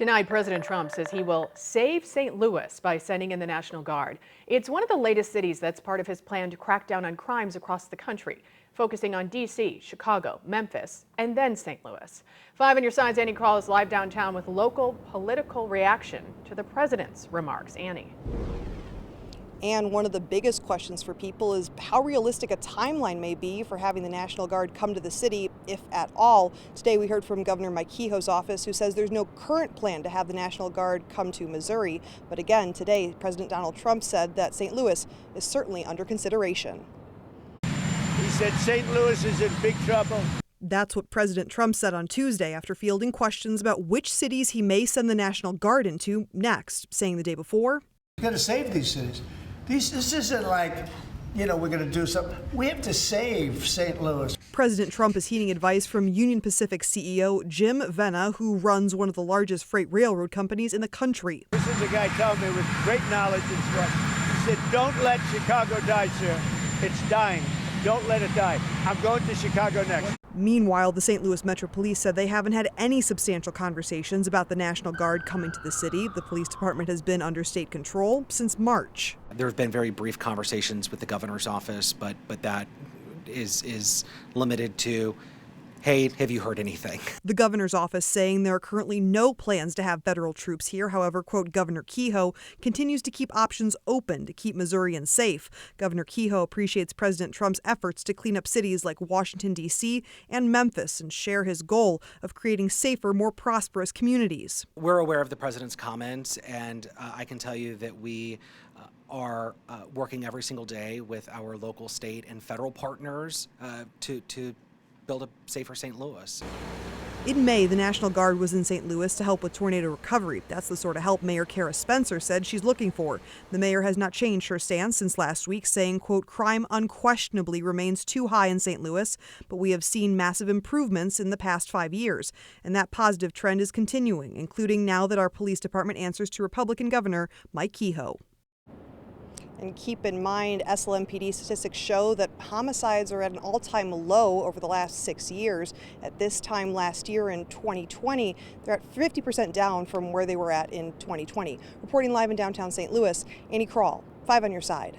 Tonight, President Trump says he will save St. Louis by sending in the National Guard. It's one of the latest cities that's part of his plan to crack down on crimes across the country, focusing on D.C., Chicago, Memphis, and then St. Louis. 5 on your side's Annie Krall is live downtown with local political reaction to the president's remarks. Annie. And one of the biggest questions for people is how realistic a timeline may be for having the National Guard come to the city, if at all. Today we heard from Governor Mike Kehoe's office, who says there's no current plan to have the National Guard come to Missouri. But again, today President Donald Trump said that St. Louis is certainly under consideration. He said St. Louis is in big trouble. That's what President Trump said on Tuesday after fielding questions about which cities he may send the National Guard into next, saying the day before, "We've got to save these cities. This isn't like, we're going to do something. We have to save St. Louis." President Trump is heeding advice from Union Pacific CEO Jim Vena, who runs one of the largest freight railroad companies in the country. This is a guy telling me with great knowledge and stuff. He said, "Don't let Chicago die, sir. It's dying. Don't let it die. I'm going to Chicago next." Meanwhile, the St. Louis Metro Police said they haven't had any substantial conversations about the National Guard coming to the city. The police department has been under state control since March. There have been very brief conversations with the governor's office, but that is limited to, "Hey, have you heard anything?" The governor's office saying there are currently no plans to have federal troops here. However, quote, Governor Kehoe continues to keep options open to keep Missourians safe. Governor Kehoe appreciates President Trump's efforts to clean up cities like Washington, D.C. and Memphis and share his goal of creating safer, more prosperous communities. We're aware of the president's comments, and I can tell you that we are working every single day with our local, state, and federal partners to build a safer St. Louis. In May, the National Guard was in St. Louis to help with tornado recovery. That's the sort of help Mayor Kara Spencer said she's looking for. The mayor has not changed her stance since last week, saying, quote, crime unquestionably remains too high in St. Louis, but we have seen massive improvements in the past 5 years. And that positive trend is continuing, including now that our police department answers to Republican Governor Mike Kehoe. And keep in mind, SLMPD statistics show that homicides are at an all-time low over the last 6 years. At this time last year in 2020, they're at 50% down from where they were at in 2020. Reporting live in downtown St. Louis, Annie Krall, 5 on your side.